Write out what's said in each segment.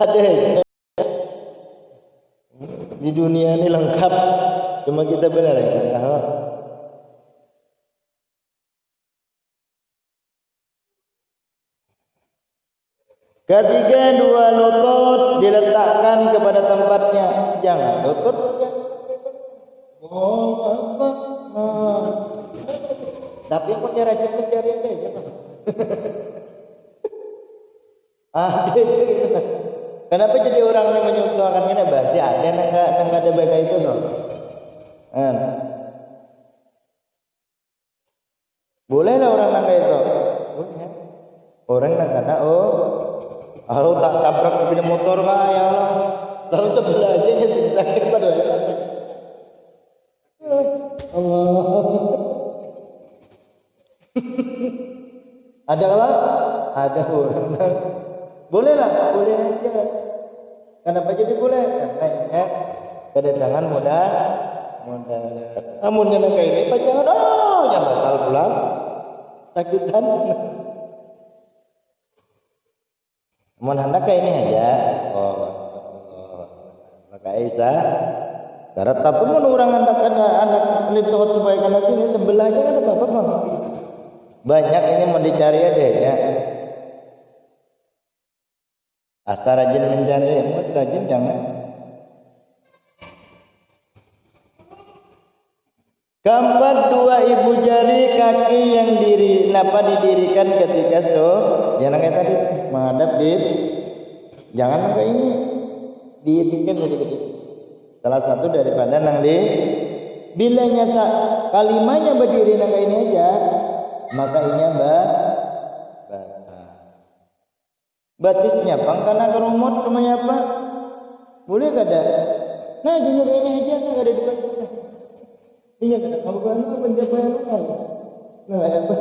Ada di dunia ini lengkap, cuma kita benar ya kan tahu. Ketiga, dua lutut diletakkan kepada tempatnya, jangan lutut tapi aku cara cari aja. Kenapa jadi orang yang menyuarakan ini? Berarti ada nggak ada baga itu no? Boleh lah orang nangka itu. Orang nangka kalau tak tabrak sepeda motor kah ya Allah. Lalu sebelah aja nyesek sakit pada Allah. Ada lah, ada orang. Boleh lah, boleh aja. Kenapa jadi boleh? Karena kedatangan mudah. Namun yang kayak ini jangan yang batal pulang sakitan. Namun anak kayak ini aja. Maka Isa. Karena tapi mun orang anak itu supaya karena sini sebelahnya ada apa-apa mah. Banyak ini mau dicari ada ya. Asal rajin mencari, rajin jangan. Keempat, dua ibu jari kaki yang didirikan ketika jangan kayak tadi menghadap jangan kayak ini diizinkan gitu. Salah satu daripada nang bilanya kalimanya berdiri nang kayak ini aja, maka ini batisnya pangkana kerumut kemana apa? Boleh kada? Nah jadi kayak ini aja nggak ada debat. Iya kada kamu kan pencapaian apa? Nah apa?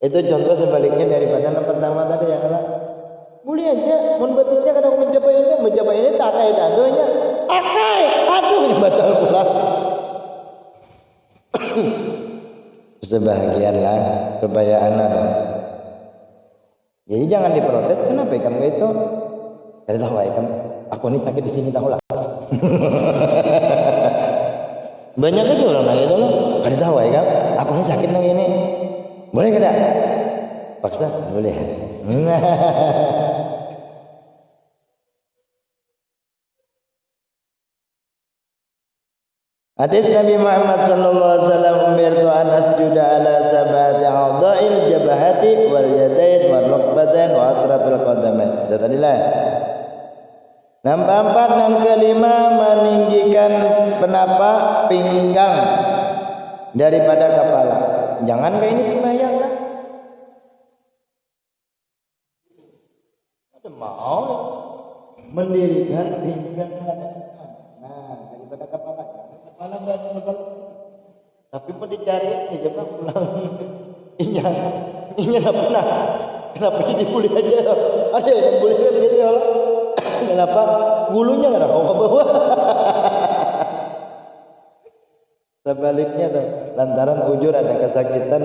Itu contoh sebaliknya daripada yang pertama tadi yang lah. Boleh aja, mun batisnya kadang mencapai ini tak kayak tandonya. Akai, aduh ini batal pulang. Sebahagian lah supaya anak. Jadi jangan diprotes, kenapa kamu itu? Kada tahu kamu. Aku ini sakit di sini tahu lah. Banyak aja orang nanya itu loh. Kada tahu kamu. Aku ini sakit nang ini. Boleh kada? Paksa boleh. Hadis Nabi Muhammad sallallahu alaihi wasallam umirtu an asjuda ala sabati a'dha'il jabahati wal yadain wal rukbatain wa atrafil qadamain. Sudah tadilah. Nampak empat, yang kelima meninggikan penapak pinggang daripada kepala. Jangan kayak ini sembahyang lah. Ada mau mendirikan pinggang daripada kepala. Kepala enggak tapi mau dicari aja bang pulang. Inya enggak pernah. Kenapa jadi boleh aja? Ada yang boleh begitu ya Allah. Kenapa bulunya enggak ada ke bawah? Sebaliknya tuh, lantaran ujur ada kesakitan.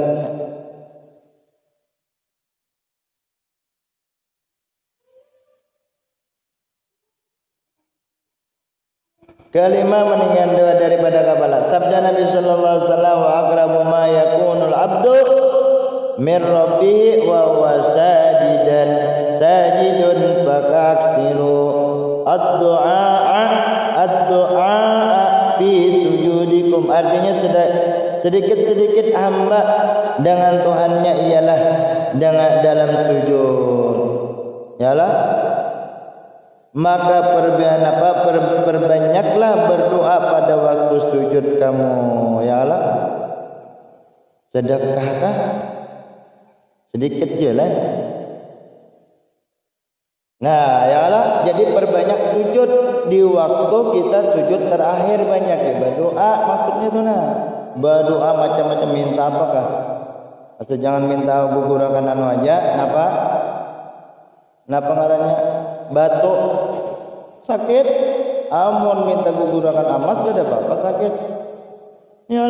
Kelima meninggalkan doa daripada kepala. Sabda Nabi sallallahu alaihi wasallam, wa aqrabu ma yakunul abdu min rabbih wa huwa sajidun fakaksiru ad-du'a fi sujudikum. Artinya sedikit-sedikit hamba dengan Tuhannya ialah dalam sujud. Yalah. Maka perbanyaklah berdoa pada waktu sujud kamu. Ya Allah. Sedekahkah? Sedikit je lah. Nah, ya Allah, jadi perbanyak sujud di waktu kita sujud terakhir banyak ya. Berdoa maksudnya itu nah. Berdoa macam-macam minta apakah? Asal jangan minta gugurakan anu aja. Napa ngarannya? Batuk sakit, amun minta gugurakan amas gak ada apa-apa sakit. Ya.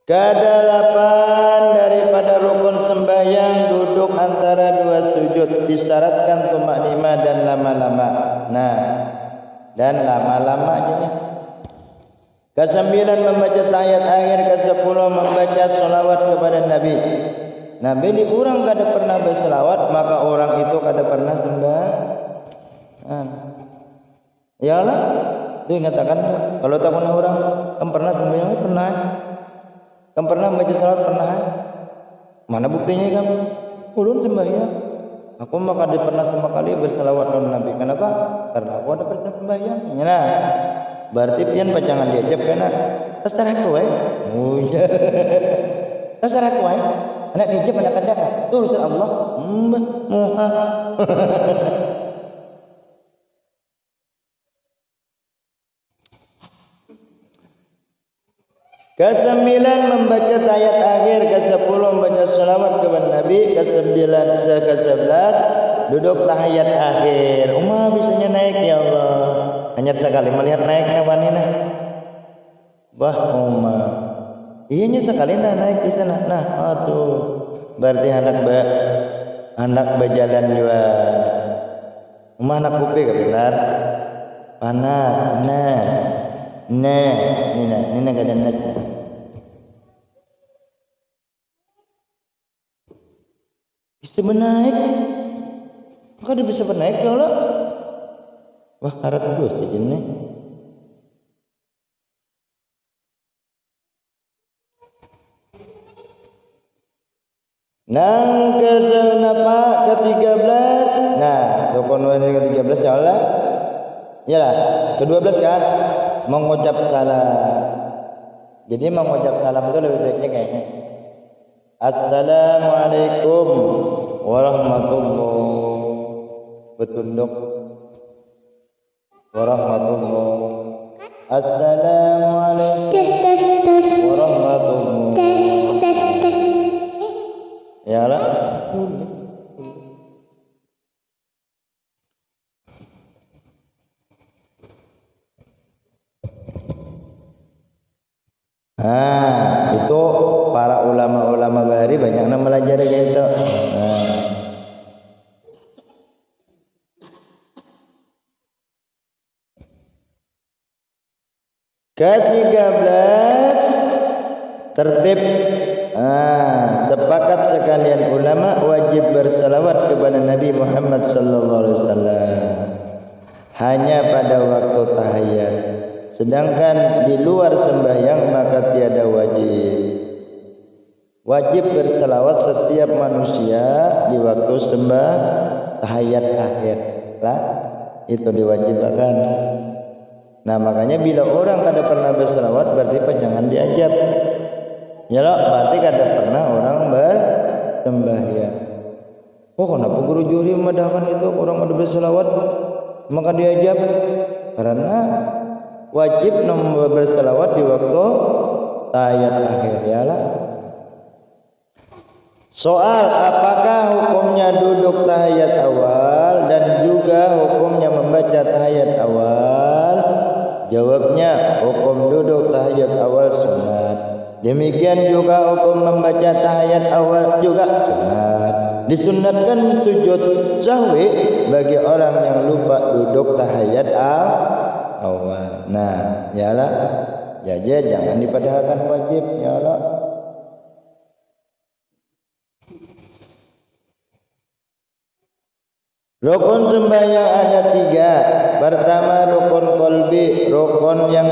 Kedelapan dari daripada rukun sembahyang duduk antara dua sujud, disyaratkan tumaknina dan lama-lama. Nah, dan lama-lama aja. Kesembilan membaca tahiyat akhir, kesepuluh membaca sholawat kepada Nabi. Nabi diurang kada pernah berselawat, maka orang itu kada pernah sembahyang. Iyalah, itu ingatakan kalau tak pernah orang, kan pernah sembahyang? Pernah. Kan pernah membaca sholawat? Pernah. Mana buktinya kamu? Ulun sembahyang. Aku mah kada pernah sama kali berselawat kepada Nabi. Kenapa? Karena aku ada pernah sembahyang. Nah, berarti pian pacangan diajak kena terserah kowe. Oh iya. Terserah kowe. Anak diajak anak kada. Itu urusan Allah. Kesembilan membaca tahiyat akhir, kesepuluh membaca sholawat kepada Nabi, kesebelas duduk tahiyat akhir. Bisanya naik ya Allah. Hanya sekali melihat naiknya wanita. Wah iya sekali naik di sana. Nah, tuh berarti anak berjalan juga. Anak kupi kebenar. Panas. Ini kada nas. Bisa menaik. Kada bisa menaik ya Allah. Wah, harap terus saja nih. Nang ke-13. Nah, rukun ke-13 ya Allah. Iyalah, ke-12 kan mengucap salam. Jadi mengucap salam itu lebih baiknya kayaknya Assalamualaikum warahmatullahi betunduk warahmatullahi. Assalamualaikum warahmatullahi. Ya lah. Itu para ulama-ulama bahari banyak yang belajar kayak itu. Ke-13 tertib. Sepakat sekalian ulama wajib bersalawat kepada Nabi Muhammad sallallahu alaihi wasallam hanya pada waktu tahiyat. Sedangkan di luar sembahyang maka tiada wajib. Wajib berselawat setiap manusia di waktu tahiyat akhir lah, itu diwajibkan. Nah makanya bila orang kada pernah berselawat berarti jangan diajak. Ya loh, berarti kada pernah orang bersembahyang. Kenapa guru juri memadahkan itu orang ada berselawat maka diajak? Karena wajib berselawat di waktu tahiyat akhir ya lah. Soal apakah hukumnya duduk tahiyat awal dan juga hukumnya membaca tahiyat awal? Jawabnya hukum duduk tahiyat awal sunat. Demikian juga hukum membaca tahiyat awal juga sunat. Disunatkan sujud sahwi bagi orang yang lupa duduk tahiyat awal. Nah, yalah. Jadi jangan dipadahkan wajib, yalah. Rukun sembahyang ada 3. Pertama rukun qalbi, rukun yang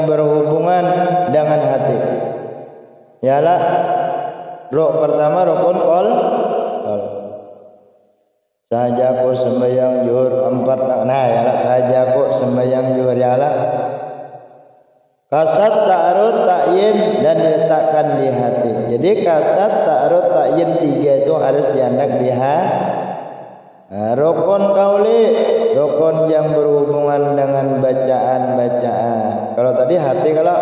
berhubungan dengan hati. Yalah. Pertama rukun qalbi. Saja aku sembahyang zuhur 4. Nah yalah, saja aku sembahyang zuhur yalah. Kasat ta'arud ta'yin dan diletakkan di hati. Jadi kasat ta'arud ta'yin 3 itu harus dianak di hati. Rukun kauli, rukun yang berhubungan dengan bacaan. Kalau tadi hati, kalau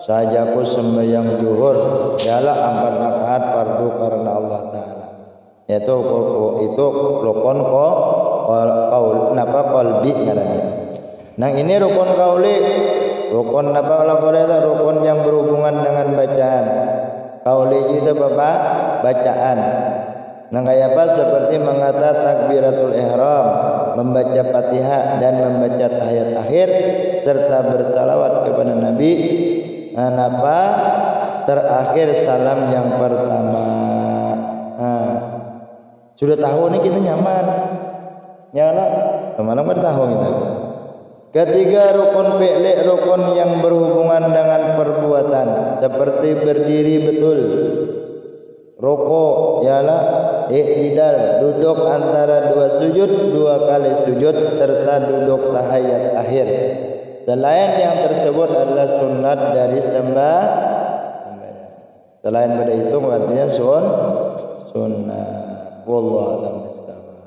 saja aku sembahyang zuhur yalah 4 rakaat fardu karena Allah Ta'ala. Itu rukun qalbi namanya. Nah ini rukun kauli. Rukun rukun yang berhubungan dengan bacaan. Kauli itu bapak bacaan. Nah kayak apa? Seperti mengata takbiratul ihram, membaca Fatihah dan membaca tahiyat akhir serta bersalawat kepada Nabi. Napa terakhir salam yang pertama. Nah, sudah tahu nih kita nyaman. Ya lah, kemana bertahu kita. Ketiga rukun fi'li, rukun yang berhubungan dengan perbuatan seperti berdiri betul, rukuk, yalah, i'tidal, duduk antara dua sujud, dua kali sujud serta duduk tahiyat akhir. Selain yang tersebut adalah sunat dari sembah. Selain pada itu artinya sunnah. Wallahu a'lam bishawab.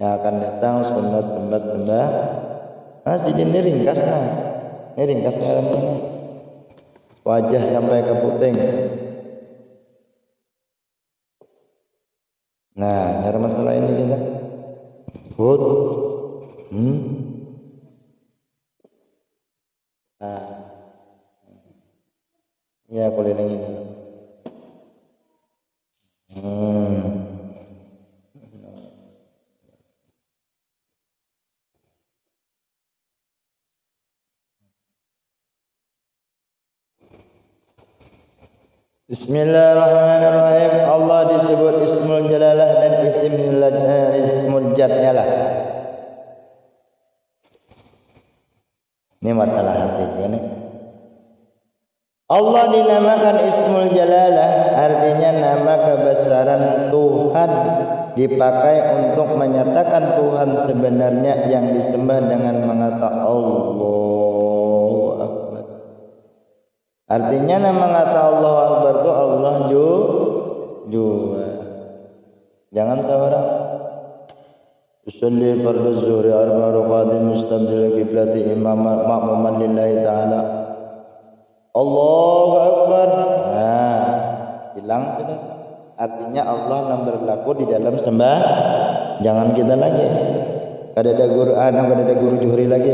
Yang akan datang sunat sembah. Ini ringkas nah. Ini ringkas wajah sampai ke puting. Nah, cara masalah ini kita. Hud. Nah. Ya, keliling ini. Bismillahirrahmanirrahim. Allah disebut Ismul Jalalah dan Ismul Jadnya lah. Ini masalah hati ini. Allah dinamakan Ismul Jalalah, artinya nama kebesaran Tuhan, dipakai untuk menyatakan Tuhan sebenarnya yang disembah dengan mengata Allahu Akbar. Artinya nama kata Allahu Akbar itu Allah juga. Jangan seorang usolli fardhu zuhri arba'a rakaat mustabdil qiblati imaman ma'muman lillahi ta'ala. Allahu Akbar. Nah, hilang sudah. Artinya Allah yang berlaku di dalam sembah. Jangan kita lagi. Kada ada guru anak, kada ada guru juhri lagi.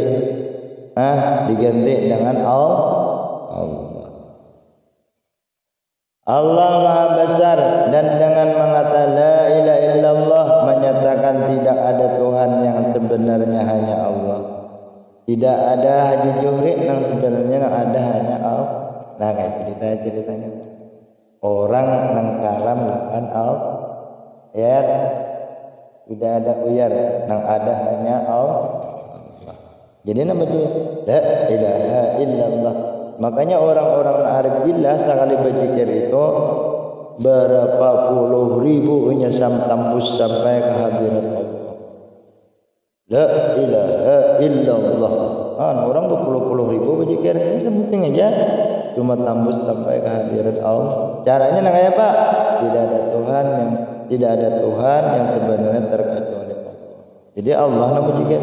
Diganti dengan Allah. Allah Maha Besar, dan dengan mengatakan la ilaha illallah menyatakan tidak ada Tuhan yang sebenarnya hanya Allah. Tidak ada haji juhri yang sebenarnya yang ada hanya Allah. Nah kayak ceritanya orang nang karam lakan Allah. Ya, tidak ada uyar, yang ada hanya Allah. Jadi namanya la ilaha illallah. Makanya orang-orang arif billah sekali berzikir itu berapa puluh ribu tembus sampai ke hadirat Allah. La ilaha illallah. Orang berpuluh-puluh ribu berzikir ini sebutin aja cuma tembus sampai ke hadirat Allah. Caranya kayak apa? Tidak ada Tuhan yang sebenarnya terkecuali Allah. Jadi Allah nama berzikir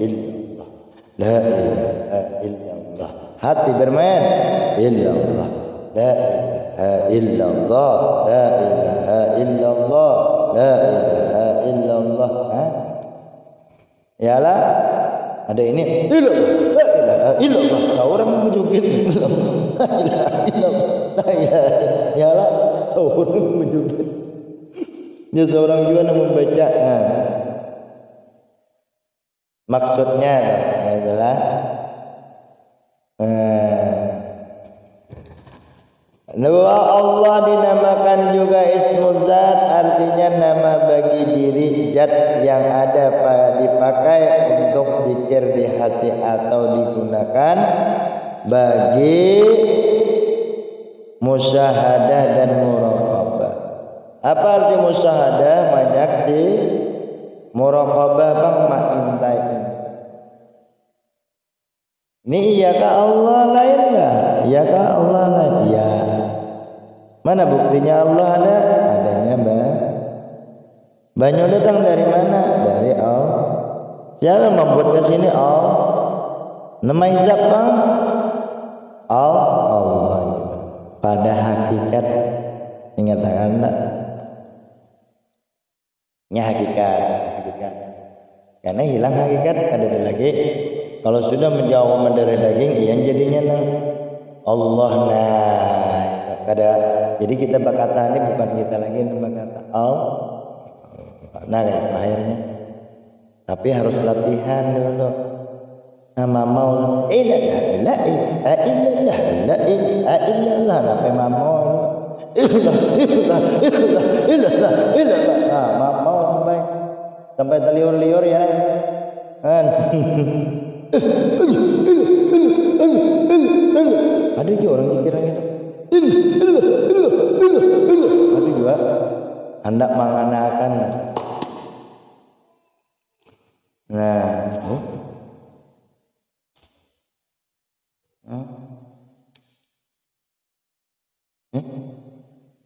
illallah. La ilaha illallah. Hati bermain illallah, la ilaha illallah, la ilaha illallah, la ilaha illallah. Yalah, ada ini illallah, la ilaha illallah. Orang menjugit illallah, la ilaha illallah, la ilaha. Yalah, orang menjugit. Dia seorang juga yang membaca. Maksudnya adalah Allah dinamakan juga Ismul Zat, artinya nama bagi diri zat yang ada dipakai untuk zikir di hati atau digunakan bagi musyahadah dan muraqabah. Apa arti musyahadah? Banyak di muraqabah bang maintain. Ini iyaka Allah lain enggak? Iyaka Allah lain. Ya. Mana buktinya Allah ada? Adanya banyak datang dari mana? Dari Allah. Siapa membuat ke sini Allah? Nama hizab bang? Allah. Pada hakikat ingatan enggak? Ini hakikat. Karena hilang hakikat ada lagi. Kalau sudah menjauh mendarah daging, yang jadinya Allah kada. Jadi kita berkata ini bukan kita lagi yang berkata Allah. Nah kayak akhirnya. Tapi harus latihan dulu. Nama mau illallah sampai mamau. Nah, mamau sampai terliur-liur ya. Kan. Ada juga orang dikira gitu. Ada juga hendak menganakan. Nah,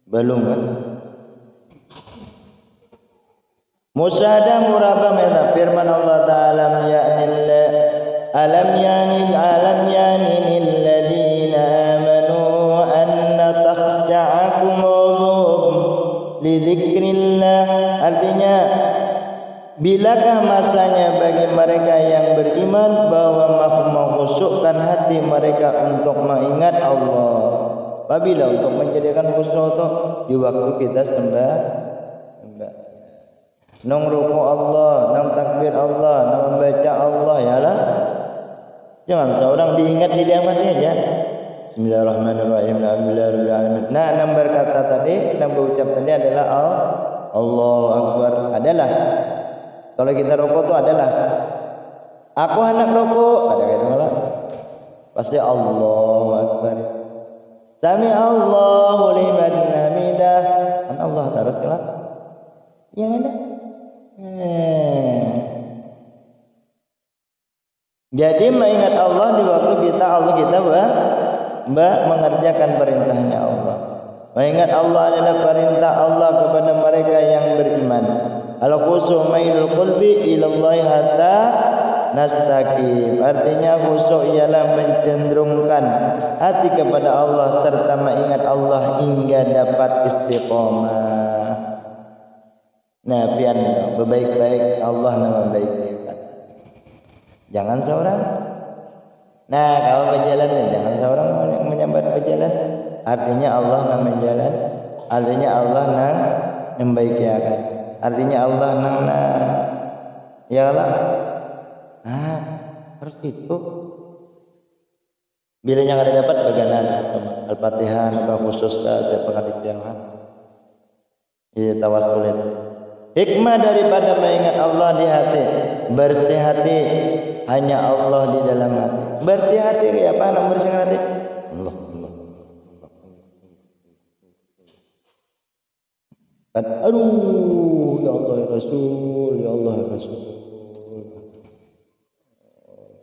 belum kan? Musyahadah murabah meta firman Allah Ta'ala alam yani lilladzina amanu anna takhsha'a qulubuhum li dzikrillah. Artinya, bilakah masanya bagi mereka yang beriman bahwa menghusukkan hati mereka untuk mengingat Allah. Apabila untuk menjadikan khusyuk itu di waktu kita sembah. Nang ruku Allah, nang takbir Allah, nang membaca Allah ya lah. Jangan seorang diingat di diamatnya aja. Bismillahirrahmanirrahim. Alhamdulillahirabbil alamin. Nah, yang berkata tadi, yang berucap tadi adalah Allahu Akbar. Adalah kalau kita rukuk itu adalah aku hendak rukuk, ada kata malah. Pasti Allahu Akbar. Sami Allahu liman hamidah. Kan Allah terus kelak. Yang ada. Jadi mengingat Allah di waktu kita mengerjakan perintahnya Allah. Mengingat Allah adalah perintah Allah kepada mereka yang beriman. Al-khusu' mailul qalbi ilallahi hatta nastaqim. Artinya khusyuk ialah mencenderungkan hati kepada Allah serta mengingat Allah hingga dapat istiqomah. Nah, pian berbaik-baik Allah nama baik-baik. Jangan seorang. Nah, kalau berjalan jangan seorang menyambat berjalan. Artinya Allah nama jalan. Artinya Allah nang membaikkan. Artinya Allah nang ya Allah. Harus itu. Bila yang ada dapat bagaimana Al-Fatihah atau khusus setiap kali jangan. Iya tawassul. Hikmah daripada mengingat Allah di hati, bersih hati hanya Allah di dalam hati. Bersih hati kayak apa? Nak bersih hati? Allah. Aduh, ya Allah ya Rasul, ya Allah ya Rasul.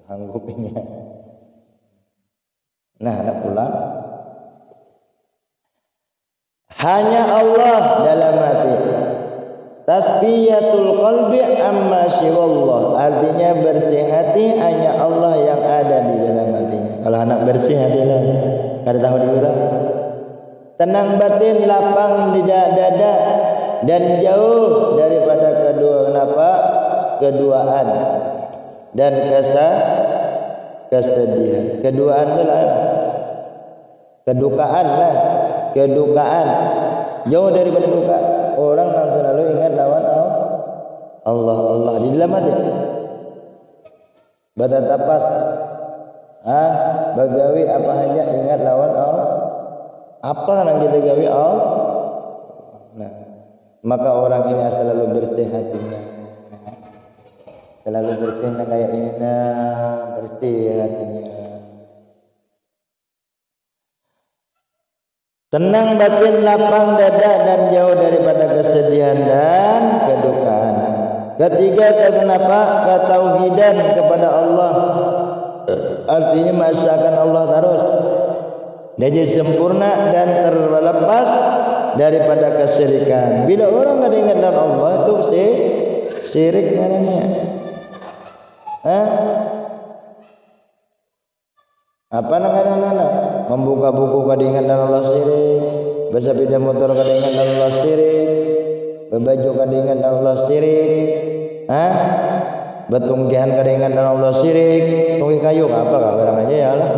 Hanggupinya. Nah, nak pulang. Hanya Allah dalam hati. Tasbiyatul qalbi amma siwallah. Artinya bersih hati hanya Allah yang ada di dalam hatinya. Kalau anak bersih hati lah. Kada tahu diura. Tenang batin, lapang di dada dan jauh daripada keduaan dan kesedihan. Keduaan adalah kedukaan. Jauh daripada duka. Orang yang selalu ingat lawan Allah di dalam hati. Badan tapas, bagawi apa saja ingat lawan Allah. Apa yang kita gawi Allah? Nah, maka orang ini selalu bersih hatinya. Selalu bersihnya kayak ini, bersih hatinya. Tenang batin, lapang dada dan jauh daripada kesedihan dan kedukaan. Ketiga, kenapa? Ketauhidan kepada Allah. Artinya masakan Allah terus. Jadi sempurna dan terlepas daripada kesyirikan. Bila orang ada ingat dalam Allah itu syirik namanya. Apa namanya? Membuka buku kadingan dan Allah syirik, bersepeda motor kadingan dan Allah syirik, berbaju kadingan dan Allah syirik, betungkian kadingan dan Allah syirik, tungki kayu apa kah barang aja ya Allah.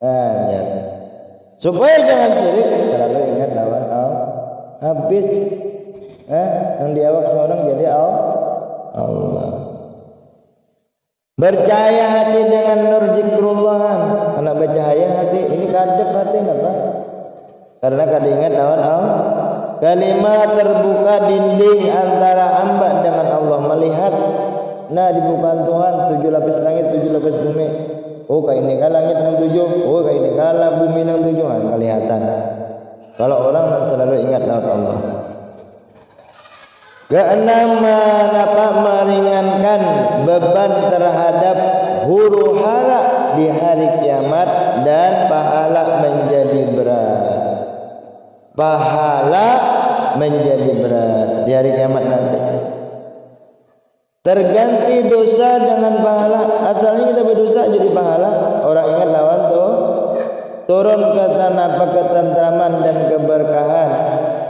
Ya. Supaya jangan syirik, selalu ingat lawan Allah. Habis yang di awak seorang jadi Allah. Bercahaya hati dengan nur zikrullahan. Anak bercahaya hati, ini kadep hati apa? Karena kada ingat lawan Allah. Kalimat terbuka dinding antara hamba dengan Allah, melihat. Nah, dibukaan Tuhan 7 lapis langit, 7 lapis bumi. Oh, kayak ini kan langit yang 7. Oh, kayak ini kan bumi yang 7. Kelihatan. Kalau orang selalu ingat lawan Allah. Keenaman meringankan beban terhadap huru hara di hari kiamat dan pahala menjadi berat. Pahala menjadi berat di hari kiamat nanti. Terganti dosa dengan pahala. Asalnya kita berdosa jadi pahala. Orang ingat lawan tuh. Turun ke tanah ketentraman dan keberkahan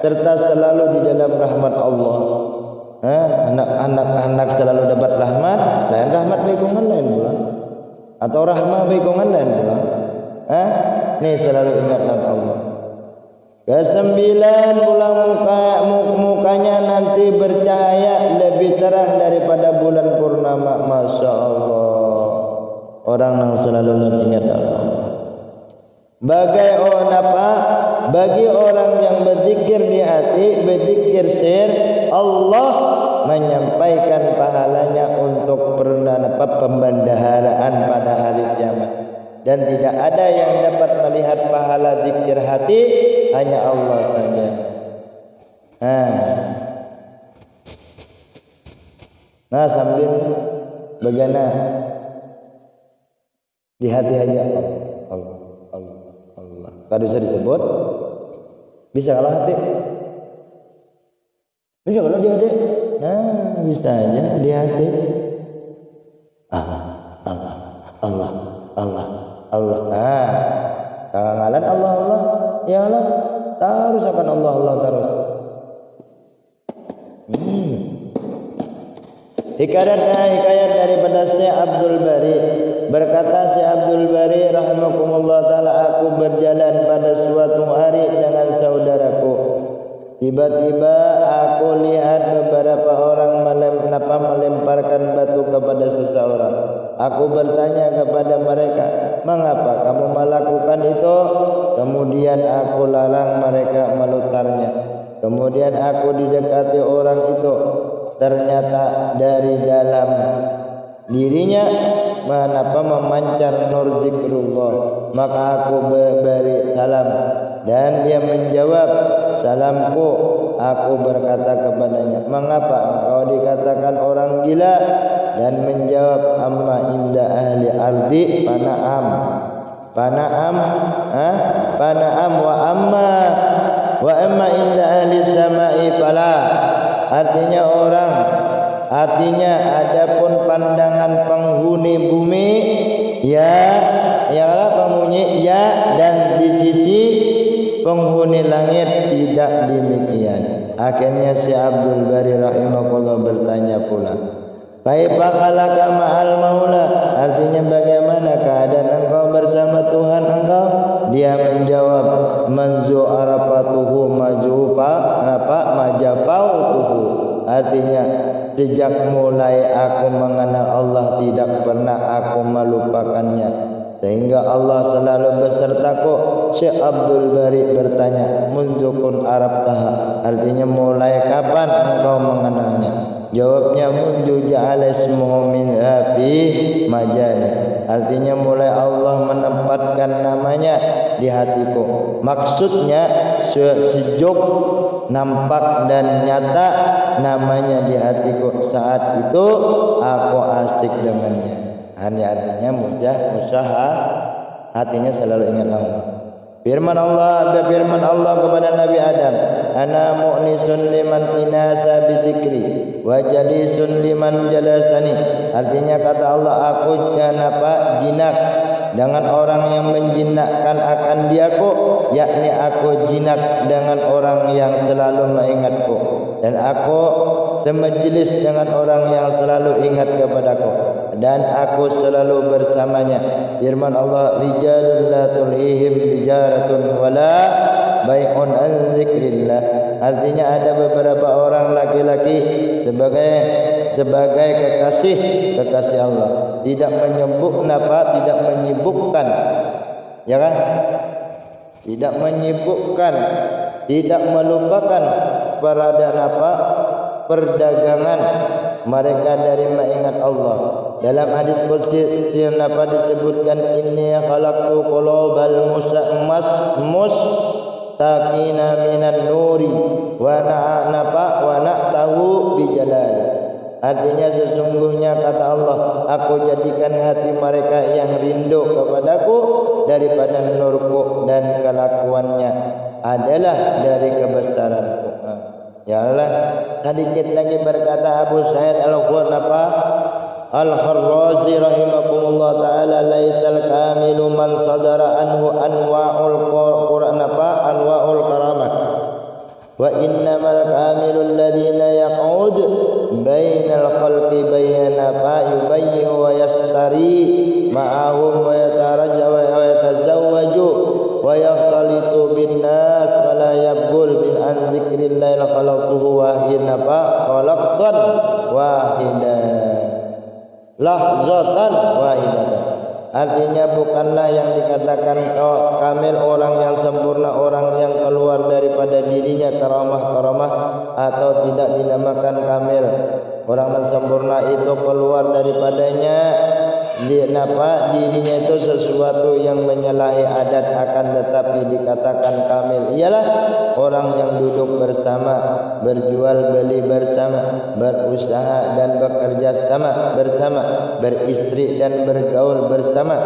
serta selalu di dalam rahmat Allah. Anak-anak selalu dapat rahmat, lain rahmat bekungan lain pula, atau rahmah bekungan lain pula. Nih selalu ingatkan Allah. Kesembilan bulan mukanya nanti bercahaya lebih terang daripada bulan purnama. Masya Allah. Orang yang selalu ingat Allah. Bagi orang yang berzikir di hati, berzikir sir, Allah menyampaikan pahalanya untuk pembendaharaan pada hari kiamat. Dan tidak ada yang dapat melihat pahala zikir hati, hanya Allah saja. Nah, sambil bagaimana di hati aja Allah. Kalau bisa disebut, bisa kalau hati, bisa kalau di hati. Nah, bisa aja di hati. Allah. Nah, kangalan Allah. Ya Allah, terus akan Allah terus. Hikayat daripada Syekh Abdul Bari. Berkata Syekh Abdul Bari rahimakumullah ta'ala, aku berjalan pada suatu hari dengan saudaraku. Tiba-tiba aku lihat beberapa orang melemparkan batu kepada seseorang. Aku bertanya kepada mereka, mengapa kamu melakukan itu? Kemudian aku larang mereka melutarnya. Kemudian aku didekati orang itu. Ternyata dari dalam dirinya memancar nur zikrullah. Maka aku beri salam dan dia menjawab salamku. Aku berkata kepadanya, mengapa engkau dikatakan orang gila? Dan menjawab, amma inda ahli ardi pana'am wa amma inda ahli samai fala. Artinya adapun pandangan penghuni bumi penghuni dan di sisi penghuni langit tidak demikian. Akhirnya si Abdul Bari rahimahullah bertanya pula, kaifa khalaka ma'al maula? Artinya bagaimana keadaan engkau bersama Tuhan engkau? Dia menjawab, manzu arafatuhu majapautuhu. Artinya sejak mulai aku mengenal Allah tidak pernah aku melupakannya, sehingga Allah selalu besertaku. Syekh Abdul Bari bertanya, munzukun araftaha? Artinya mulai kapan engkau mengenalnya? Jawabnya, mundu ja'ala ismuhu min fi majani. Artinya mulai Allah menempatkan namanya di hatiku. Maksudnya sejak nampak dan nyata namanya di hatiku, saat itu aku asik dengannya. Ini artinya musyahah, hatinya selalu ingat Allah. Firman Allah kepada Nabi Adam, ana mu'nisun liman inasa bidzikri wa jalisun liman jalasani. Artinya kata Allah, aku jinak dengan orang yang menjinakkan akan diaku, yakni aku jinak dengan orang yang selalu mengingatku. dan aku semajlis dengan orang yang selalu ingat kepadaku, dan aku selalu bersamanya. Firman Allah, rijalun la tulhihim tijaratun wala bai'un an zikrillah. Artinya ada beberapa orang laki-laki sebagai kekasih Allah, tidak menyibukkan, ya kan? Tidak menyibukkan, tidak melupakan perdagangan mereka dari mengingat Allah. Dalam hadis qudsi disebutkan, inni khalaqtu qulubal mustaqina minan nuri wa na'tahu bijalali. Artinya sesungguhnya kata Allah, aku jadikan hati mereka yang rindu kepadaku daripada nurku, dan kelakuannya adalah dari kebesaranku. Ya Allah, sedikit lagi berkata Abu Sa'id Al-Kharrazi rahimahullah ta'ala, laisal kamilu man sadara anhu anwa'ul karamat, wa innamal kamilu alladhina yaq'ud bainal khalqi bayna fa yubayyin wa yastari ma'ahum wa yataraja wa yatazawwaju wa yakhtalitu bin nas wa la yabghul bin an dzikrillah khalaqtuhu wahidan khalaqtan wahidan lahzatan wahidatan. Artinya bukanlah yang dikatakan kamil orang yang sempurna, orang yang keluar daripada dirinya karamah atau tidak dinamakan kamil. Orang yang sempurna itu keluar daripadanya dirinya itu sesuatu yang menyalahi adat, akan tetapi dikatakan kamil ialah orang yang duduk bersama, berjual beli bersama, berusaha dan bekerja bersama, beristri dan bergaul bersama,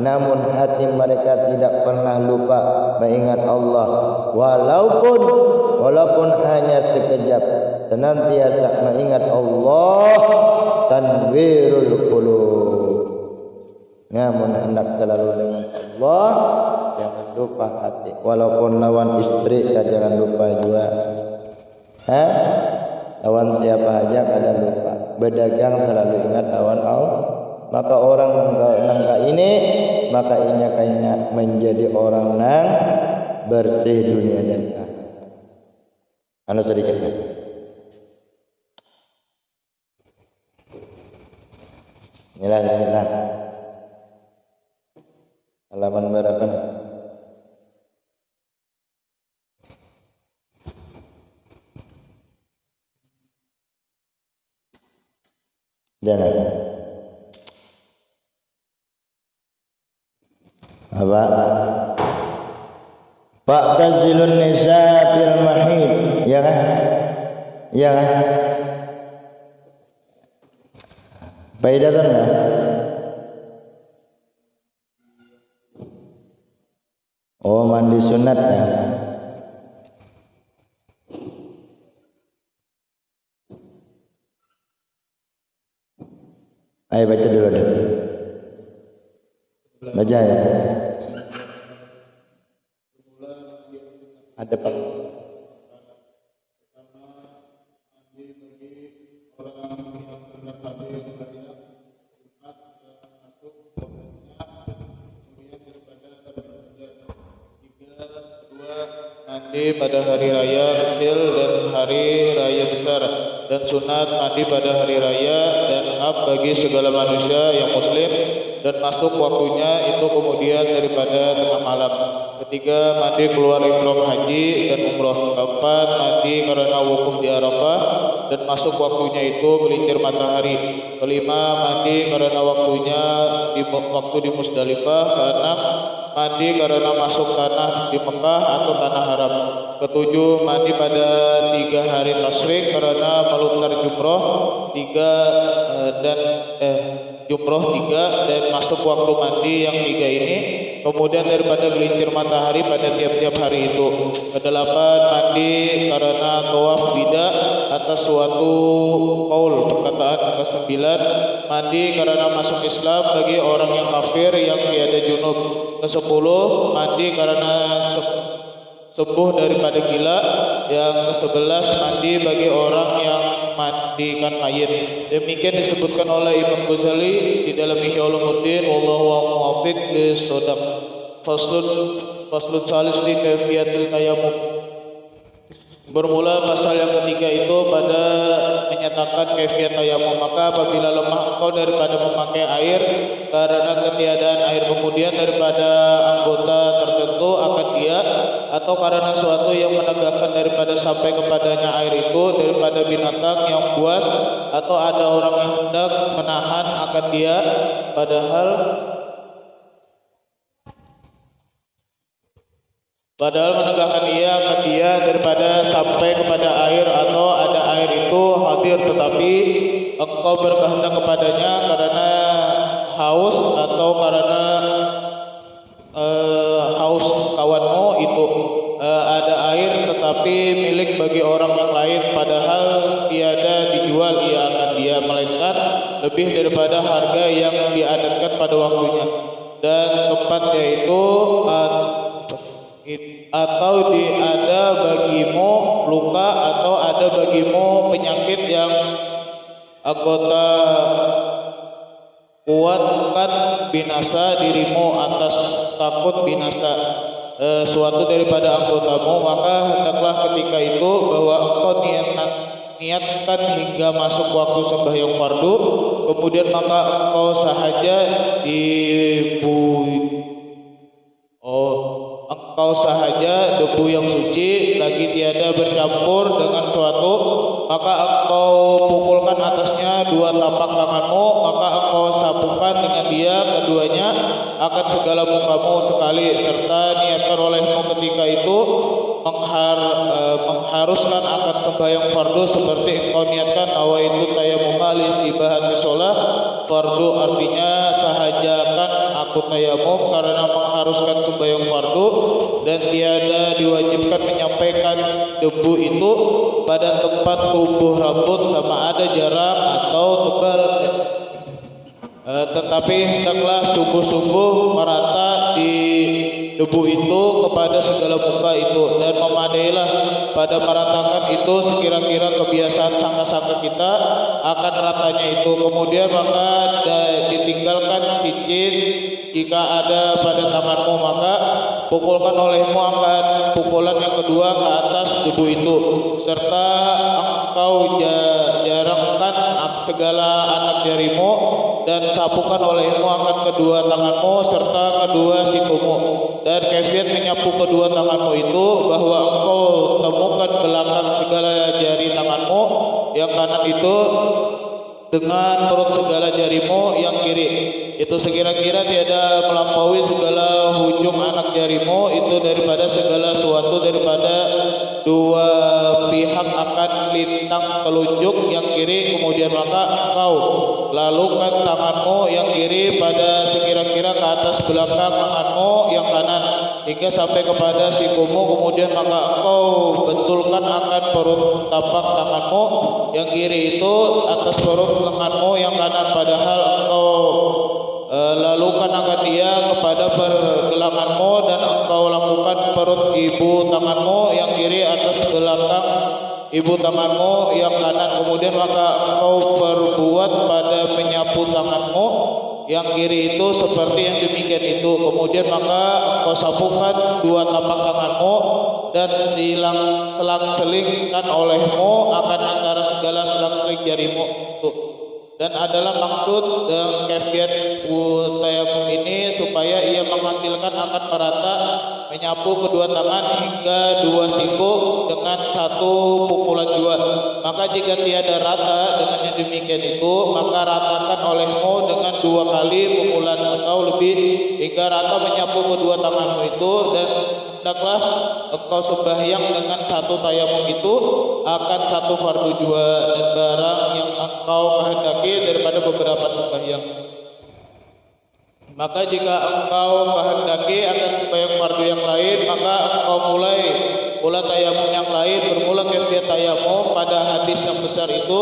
namun hati mereka tidak pernah lupa mengingat Allah, walaupun hanya sekejap, senantiasa mengingat Allah, tanwirul qulub. Namun hendak selalu dengan Allah, jangan lupa hati. Walaupun lawan istri, jangan lupa juga. Lawan siapa aja kadang lupa. Berdagang selalu ingat lawan Allah. Maka orang nangka ini, maka inya kayaknya menjadi orang nang bersih dunia dan akhirat. Anu sedikit. Inilah. Halaman berapa nih? Dan apa? Pak tazilun nisa fil mahid, ya kan? Ya kan? Faedahnya enggak? Oh, mandi sunat ya. Ayo baca dulu deh. Baca ya. Ada Pak. Mandi pada hari raya kecil dan hari raya besar, dan sunat mandi pada hari raya dan bagi segala manusia yang muslim, dan masuk waktunya itu kemudian daripada tengah malam. Ketiga, mandi keluar ihram haji dan umroh. Keempat, mandi karena wukuf di Arafah dan masuk waktunya itu gelincir matahari. Kelima, mandi karena waktunya waktu di Musdalifah. Keenam, mandi karena masuk tanah di Mekah atau tanah haram. Ketujuh, mandi pada 3 hari tasyrik karena melontar jumroh jumroh 3 dan masuk waktu mandi yang 3 ini. Kemudian daripada gelincir matahari pada tiap-tiap hari itu. Kedelapan, mandi karena tawaf bidah atas suatu qaul, perkataan. Kesembilan, mandi karena masuk Islam bagi orang yang kafir yang tiada junub. Kesepuluh, mandi karena sembuh daripada gila. Yang ke-11 mandi bagi orang yang mandikan mayit. Demikian disebutkan oleh Imam Ghazali di dalam Ihya Ulumuddin. Wallahu muwaffiq lis-shawab. Faslun salis di kaifiyatil tayammum. Bermula pasal yang ketiga itu pada menyatakan kaifiyat tayamum. Maka apabila lemah engkau daripada memakai air karena ketiadaan air, kemudian daripada anggota tertentu akan dia, atau karena suatu yang menegakkan daripada sampai kepadanya air itu, daripada binatang yang buas, atau ada orang yang hendak menahan akan dia, padahal menegakkan ia akan dia daripada sampai kepada air, atau ada air itu hadir tetapi engkau berkehendak kepadanya karena haus, atau karena haus kawanmu itu ada air tetapi milik bagi orang yang lain, padahal tiada dijual ia akan dia, melainkan lebih daripada harga yang diadatkan pada waktunya. Dan keempatnya itu atau ada bagimu luka, atau ada bagimu penyakit yang anggota kuatkan binasa dirimu atas takut binasa suatu daripada anggotamu, maka hendaklah ketika itu bahwa engkau niatkan hingga masuk waktu sembahyang fardu, kemudian maka engkau sahaja engkau sahaja debu yang suci lagi tiada bercampur dengan suatu, maka engkau pukulkan atasnya dua tapak tanganmu, maka engkau sapukan dengan dia keduanya akan segala mukamu sekali, serta niatkan olehmu ketika itu mengharuskan akan sembahyang fardu seperti engkau niatkan nawaitu tayammum li istibahati shalah fardu, artinya sahajakan aku tayamum karena mengharuskan sembahyang fardu, dan tiada diwajibkan menyampaikan debu itu pada tempat tumbuh rambut sama ada jarang atau tebal, tetapi hendaklah sungguh-sungguh merata di debu itu kepada segala muka itu, dan memadailah pada meratakan itu sekira-kira kebiasaan sangka-sangka kita akan ratanya itu. Kemudian maka ditinggalkan cincin jika ada pada tanganmu, maka pukulkan olehmu akan pukulan yang kedua ke atas debu itu, serta engkau jarangkan segala anak jarimu, dan sapukan olehmu akan kedua tanganmu serta kedua sikumu. Dan kaifiat menyapu kedua tanganmu itu bahwa engkau temukan belakang segala jari tanganmu yang kanan itu dengan perut segala jarimu yang kiri itu sekira-kira tiada melampaui segala hujung anak jarimu itu daripada segala suatu daripada dua pihak akan lintang telunjuk yang kiri. Kemudian maka engkau lalukan tanganmu yang kiri pada sekira-kira ke atas belakang tanganmu yang kanan hingga sampai kepada sikumu. Kemudian maka engkau betulkan akan perut tapak tanganmu yang kiri itu atas perut tanganmu yang kanan, padahal engkau lalukan akan dia kepada pergelanganmu, dan engkau lakukan perut ibu tanganmu yang kiri atas belakang ibu tanganmu yang kanan. Kemudian maka engkau perbuat pada menyapu tanganmu yang kiri itu seperti yang demikian itu. Kemudian maka engkau sapukan dua tapak tanganmu dan selang-selingkan olehmu akan antara segala selang-seling jarimu itu. Dan adalah maksud dan kaifiat tayamum ini supaya ia menghasilkan akan merata menyapu kedua tangan hingga dua siku dengan satu pukulan jua. Maka jika tiada rata dengan yang demikian itu, maka ratakan olehmu dengan dua kali pukulan atau lebih hingga rata menyapu kedua tanganmu itu, dan hendaklah engkau sembahyang dengan satu tayamum itu akan satu fardu jua, dan barang yang engkau kehendaki daripada beberapa sembahyang. Maka jika engkau kehendaki akan sembahyang fardu yang lain, maka engkau mulai pula tayamum yang lain bermula kaifiat tayamum pada hadis yang besar itu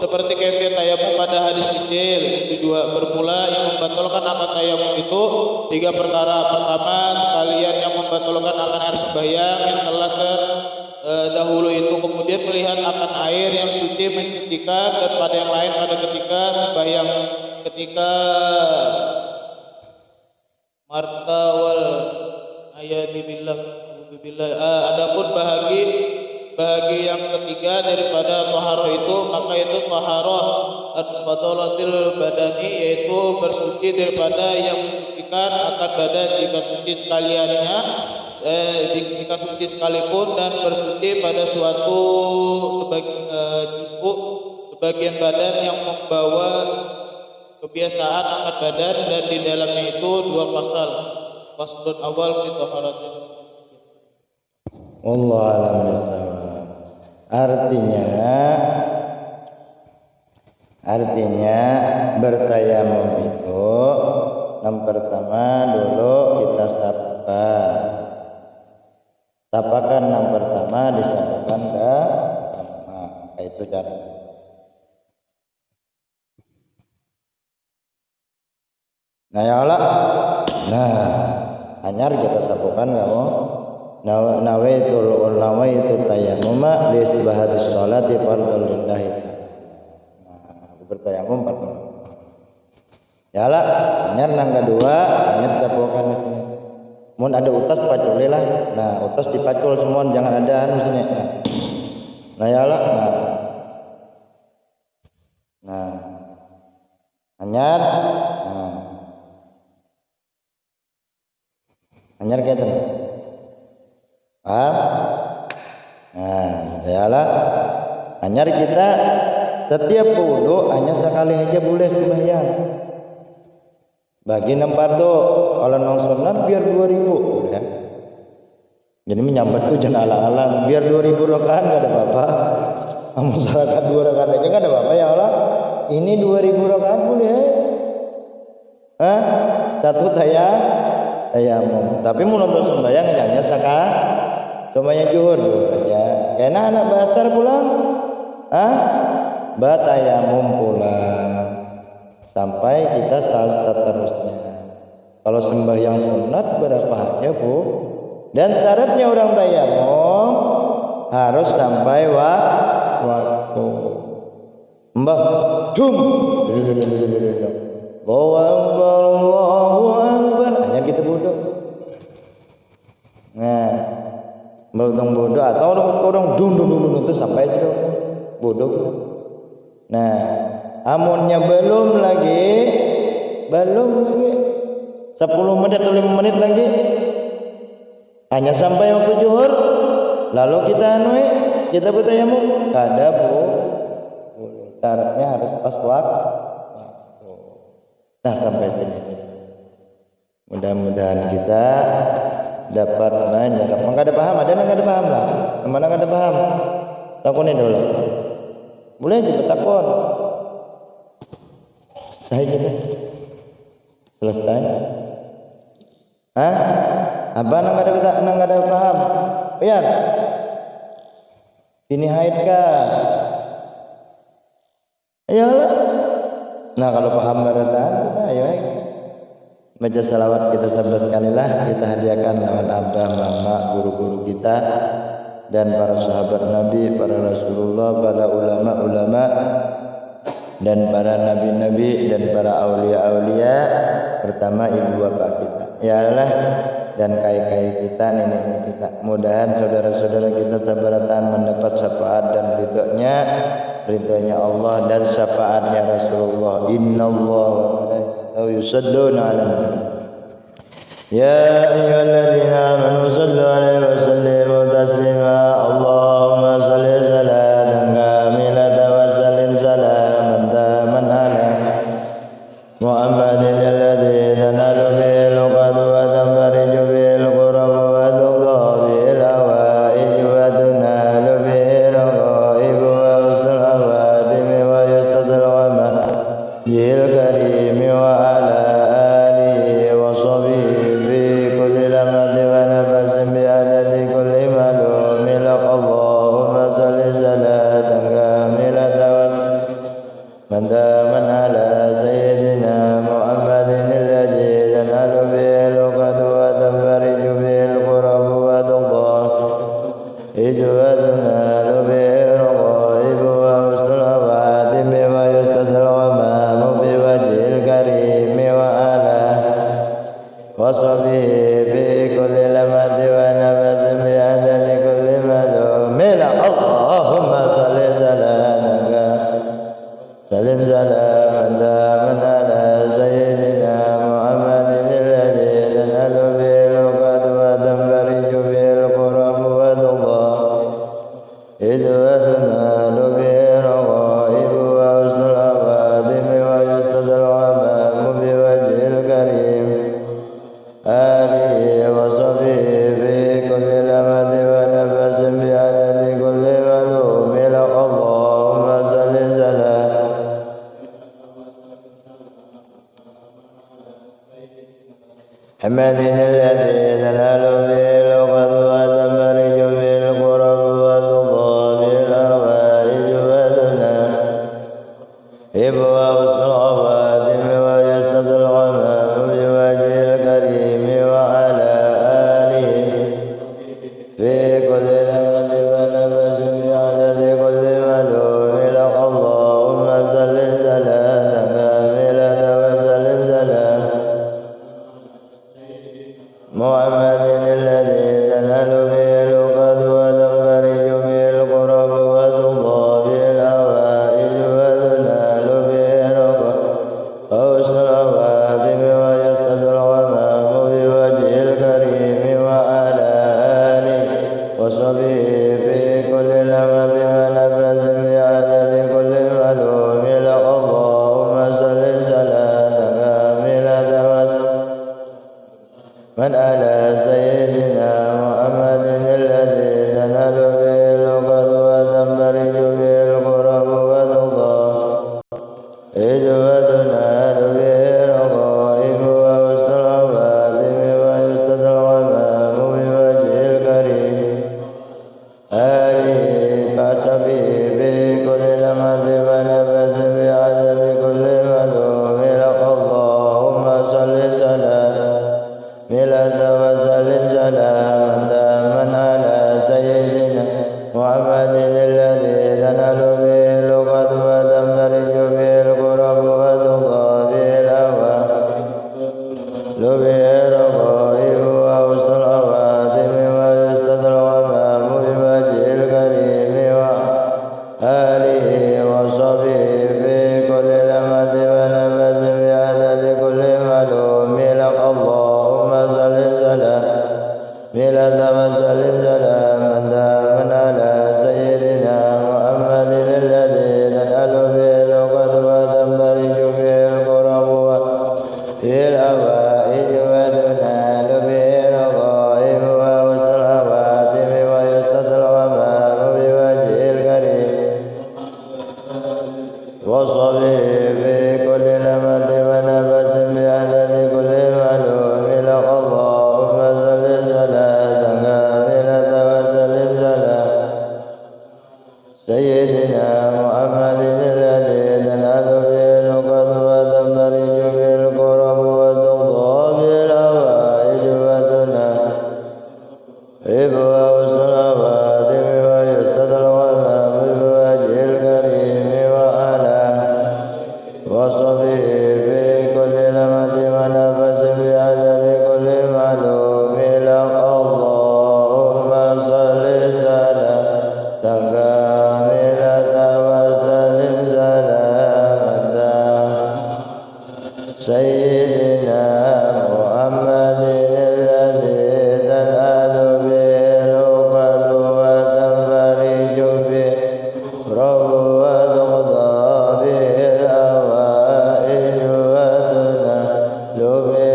seperti kaifiat tayamum pada hadis kecil. Itu juga bermula yang membatalkan akan tayamum itu 3 perkara. Pertama, sekalian yang membatalkan akan air sembahyang yang telah terdahulu itu, kemudian melihat akan air yang suci mencucikan, dan pada yang lain pada ketika sembahyang, ketika marta wal ayati billah. Adapun bahagi yang ketiga daripada taharah itu, maka itu taharah al-fadalatil badani, yaitu bersuci daripada yang mensucikan akan badan jika suci sekaliannya, jika suci sekalipun, dan bersuci pada suatu sebagian badan yang membawa kebiasaan akan badan, dan di dalamnya itu 2 pasal. Faslun awal fi taharatin. Wallahu a'lam bishawab. Artinya bertayamum itu yang pertama dulu kita sapakan yang pertama disapakan ke sama, itu cara. Nah ya Allah, anyar kita sapukan kamu. Nawaitu tayammuma li istibahati sholati fardhu lillahi. Bertayamum 4. Ya lah, anyar nang kedua, anyar sapukan sini. Mun ada utas pacul lah. Nah, utas dipacul semua, jangan ada anu sini. Nah ya lah. Nah. Anyar. Anyar kita. Yalah. Anyar kita setiap wudu hanya sekali aja boleh sembahyang. Bagi fardu, kalau non sunat biar 2000 ya. Jadi menyambat tuh jangan ala-ala, biar 2000 rakaat enggak ada apa-apa. Masyarakat 2 rakaat aja enggak ada apa-apa ya Allah. Ini 2000 rakaat boleh. Satu tayamum. Tapi mau nonton sembahyang hanya sembahyang zuhur ya. Karena anak basar pulang, batayamum pulang sampai kita seterusnya. Kalau sembahyang sunat berapa aja Bu? Dan syaratnya orang tayamum harus sampai waktu. Mbah, dum. Allahu Akbar. Hanya kita bodoh. Nah, bodoh atau orang dum itu sampai situ bodoh. Nah, amunnya belum lagi 10 menit atau 5 menit lagi hanya sampai waktu zuhur, lalu kita bertayamum, kada Bu. Syaratnya harus pas waktu. Nah, sampai sini. Mudah-mudahan kita dapat menyerap. Enggak ada paham, ada enggak ada paham lah. Mana enggak ada paham? Takunin dulu. Boleh juga takun. Saya juga. Selesai. Apa enggak ada paham? Biar. Ini haid kah? Ayolah. Nah, kalau paham beratan, ayo. Baca salawat kita 11 kalilah, kita hadiahkan dengan abah, mama, guru-guru kita dan para sahabat Nabi, para Rasulullah, para ulama-ulama dan para nabi-nabi dan para aulia-aulia, pertama ibu bapak kita. Ya Allah, dan kai-kai kita, nenek-nenek kita. Mudahan saudara-saudara kita sabaratan mendapat syafaat dan ridhonya Allah dan syafaatnya Rasulullah. Innallaha wa malaikatahu yusholluna 'alan nabi. Ya ayyuhalladzina amanu shallu 'alaihi wa sallimu taslima. Allahumma shalli salatan kamilatan wa sallim salaman taman 'ala Muhammadin alladzi tanalu bil qad wa tanfariju bil qurab wa tuqa bil hawaij wa tunalu bil ghaib wa usul awadim wa yustasal wa jil karim wa ala alihi wa sahbihi fi kulli lamati wa nafasin bi آله وصحبه في كل لمحة ونفس بعدد كل معلوم لك اللهم صل سلام محمد الذي تنال به العقد وتنفرج به الكرب وتقضى به الحوائج وتنال حسن الخواتم ويستسقى الغمام بوجه الكريم وعلى آله في كل لمحة ونفس بعدد كل معلوم لك اللهم صل صلاة كاملة وسلم سلام محمد الذي تنال به العقد وتنفرج به الكرب وتقضى به الحوائج وتنال به الرقى حسن الخواتم ويستسقى الغمام بوجه الكريم وعلى آله وصحبه في كل لمحة ونفس بعدد كل معلوم لك اللهم صل صلاة كاملة من على سيدنا محمد الذي تنال به العقد وتنفرج به الكرب وتقضى وتنال به الرقائب وحسن الخواتم ويستسقى الغمام بوجه الكريم آله وصحبه في كل لمحة ونفس بعدد كل معلوم لك اللهم صل صلاة ملة وسلم سلاما داما على سيدنا محمد الذي تنال به العقد وتنفرج به الكرب وتقضى به الحوائج به الرقائب وحسن الخواتم ويستسقى الغمام بوجه الكريم وآله وصحبه في كل لمحة ونفس بعدد كل معلوم لك اللهم صل سلام ملة وسلم سلاما داما على سيدنا محمد الذي تنال به العقد وتنفرج به الكرب به الحوائج وتنال به الرقائب وحسن الخواتم ويستسقى الغمام بوجه الكريم وصحبه في كل لمحة ونفس بعدد كل معلوم لك اللهم صل صلاة كاملة وسلم سلام سيدنا محمد الذي تنال به العقد وتنفرج به الكرب وتقضى به الحوائج وتنال وحسن الخواتم ويستسقى الغمام بوجه الكريم وعلى وصحبه في كل لمحة ونفس بعدد كل معلوم لك اللهم صل صلاة كاملة وسلم سلاما سيدنا محمد الذي تنال به العقد وتنفرج به الكرب وتقضى به الحوائج وتنال به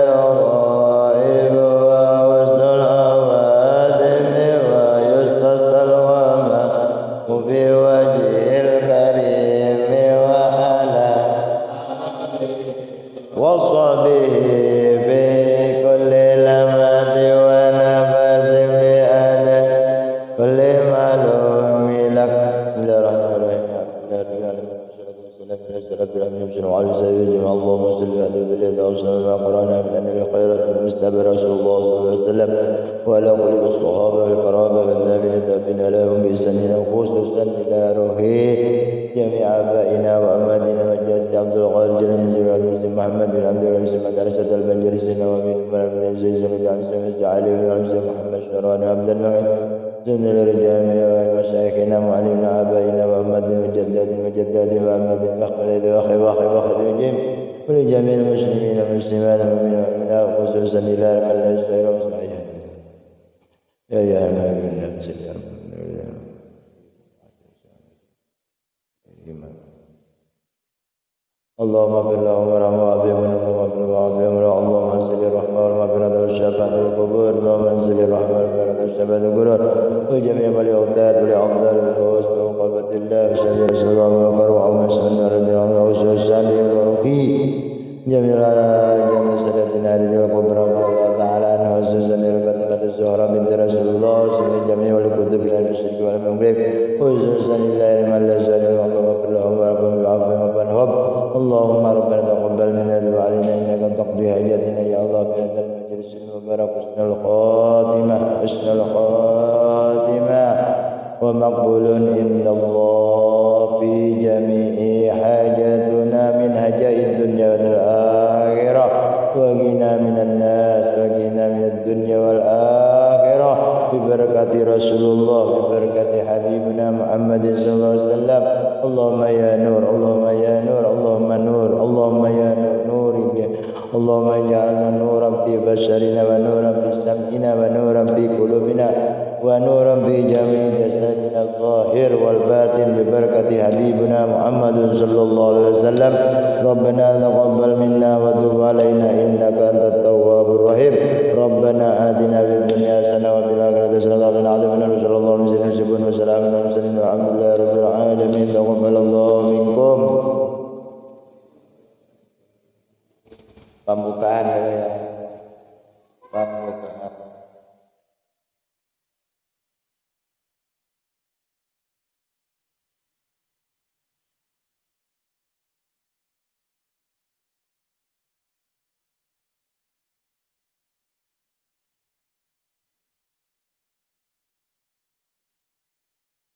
الرقائب وحسن الخواتم ويستسقى الغمام بوجه الكريم وعلى وصحبه في كل لمحة ونفس بعدد كل معلوم لك بسم الله الرحمن الرحيم رب العالمين وعلى سيدنا اللهم صل على بالله وسلم ما قرانا من النبي خيرة المستبر رسول الله صلى الله عليه وسلم وعلى قلوب الصحابة والقرابة والتابعين تابعين لهم بإحسان خصوصا إلى روحي جميع آبائنا وأمهاتنا مجلس عبد القادر جل جلاله محمد بن عبد الله مدرسة البنجر سيدنا ومن بن زيد بن عبد علي بن عبد محمد شران عبد الملك جند الرجال ومشايخنا وعلمنا آبائنا وأمهاتنا وجداتنا وأمهاتنا وأخواتنا ولجميع المسلمين والمسلمات والمؤمنات خصوصا إلى من لا خير وصحيح يا اللهم اغفر لهم وارحمهم وعافهم اللهم صل اللهم والمغفرة والشفاعة والقبور اللهم انزل الرحمة والبركة والشفاعة والقرور وجميع الأولاد والأفضل والفوز وقوة الله وسجل الصلاة والقروع ومسلم ورد العنوس والسالي والرقي جميع سيدنا هذه الكبرى والله تعالى عنه وسوسن ربة الزهرة بنت رسول الله وسلم جميع الكتب إلى المشرك والمغرب وسوسن الله لمن لا سأل الله وغفر لهم ورحمهم بعفو وبنهم اللهم ربنا تقبل منا وعلينا إنك تقضي حاجاتنا يا الله في هذا المجلس المبارك حسن الخاتمة ومقبول عند الله في جميع حاجاتنا من هجاء الدنيا والآخرة وقنا من الناس وقنا من الدنيا والآخرة ببركة رسول الله ببركة حبيبنا محمد صلى الله عليه وسلم اللهم يا نور اللهم يا نور اللهم نور اللهم يا نور اللهم اجعلنا نورا في بشرنا ونورا في سمعنا ونورا في قلوبنا ونورا في جميع جسدنا الظاهر والباطن ببركة حبيبنا محمد صلى الله عليه وسلم ربنا تقبل منا وتب علينا إنك أنت التواب الرحيم ربنا